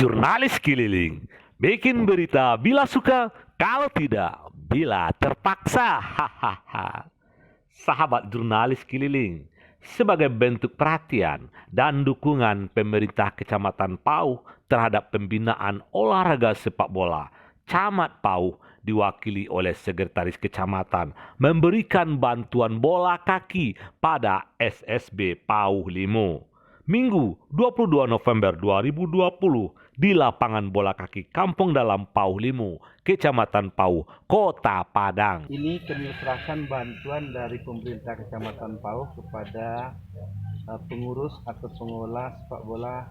Jurnalis keliling, bikin berita bila suka, kalau tidak, bila terpaksa. Hahaha. Sahabat jurnalis keliling, sebagai bentuk perhatian dan dukungan pemerintah Kecamatan Pauh terhadap pembinaan olahraga sepak bola, Camat Pauh diwakili oleh Sekretaris Kecamatan memberikan bantuan bola kaki pada SSB Pauh Limo. Minggu 22 November 2020 di lapangan bola kaki Kampung Dalam Pauh Limo, Kecamatan Pauh, Kota Padang. Ini kami serahkan bantuan dari pemerintah Kecamatan Pauh kepada pengurus atau pengelola sepak bola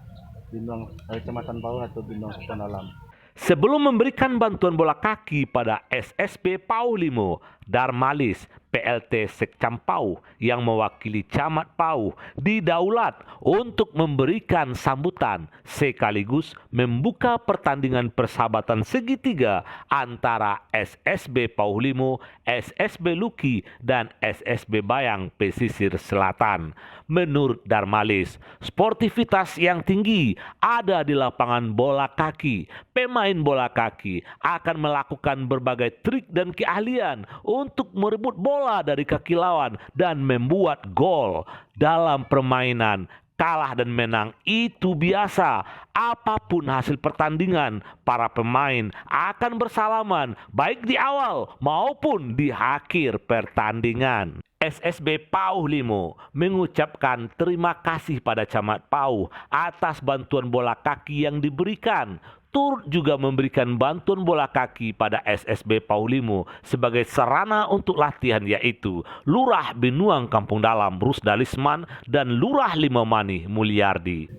Bintang Kecamatan Pauh atau Bintang Kampung Dalam. Sebelum memberikan bantuan bola kaki pada SSB Pauh Limo, Darmalis PLT Sekcam Pauh yang mewakili Camat Pauh didaulat untuk memberikan sambutan sekaligus membuka pertandingan persahabatan segitiga antara SSB Pauh Limo, SSB Luki, dan SSB Bayang Pesisir Selatan. Menurut Darmalis, sportivitas yang tinggi ada di lapangan bola kaki. Pemain bola kaki akan melakukan berbagai trik dan keahlian untuk merebut bola dari kaki lawan dan membuat gol. Dalam permainan, kalah dan menang itu biasa. Apapun hasil pertandingan, para pemain akan bersalaman baik di awal maupun di akhir pertandingan. SSB Pauh Limo mengucapkan terima kasih pada Camat Pauh atas bantuan bola kaki yang diberikan. Turut juga memberikan bantuan bola kaki pada SSB Pauh Limo sebagai sarana untuk latihan, yaitu Lurah Binuang Kampung Dalam Rusdalisman dan Lurah Limamani Mulyardi.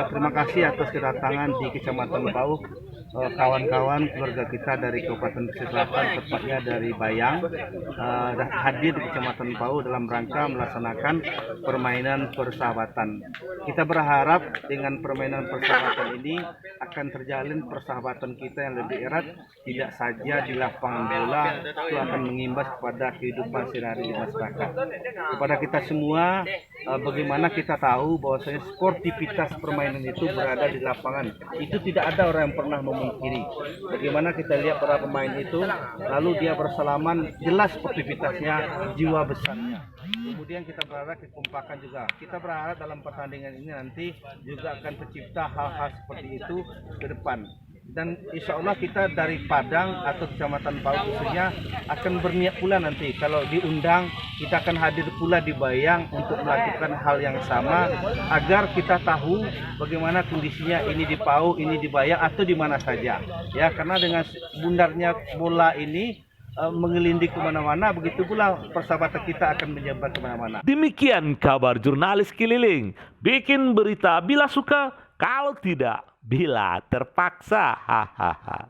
Terima kasih atas kedatangan di Kecamatan Pauh kawan-kawan keluarga kita dari Kabupaten Pesisir Selatan, tepatnya dari Bayang, hadir di Kecamatan Pauh dalam rangka melaksanakan permainan persahabatan. Kita berharap dengan permainan persahabatan ini akan terjalin persahabatan kita yang lebih erat, tidak saja di lapangan bola, itu akan mengimbas kepada kehidupan sehari-hari di masyarakat. Kepada kita semua, bagaimana kita tahu bahwasanya sportivitas permainan itu berada di lapangan. Itu tidak ada orang yang pernah memungkiri. Bagaimana kita lihat para pemain itu, lalu dia bersalaman, jelas sportivitasnya, jiwa besarnya. Kemudian kita berharap dikumpulkan juga. Kita berharap dalam pertandingan ini nanti juga akan tercipta hal-hal seperti itu ke depan. Dan insya Allah kita dari Padang atau Kecamatan Pauh khususnya akan berniat pula nanti kalau diundang kita akan hadir pula di Bayang untuk melakukan hal yang sama agar kita tahu bagaimana kondisinya ini di Pauh, ini di Bayang atau di mana saja. Ya, karena dengan bundarnya bola ini mengelinding kemana-mana, begitu pula persahabatan kita akan menyebar kemana-mana. Demikian kabar jurnalis keliling. Bikin berita bila suka, kalau tidak, bila terpaksa. Hahaha.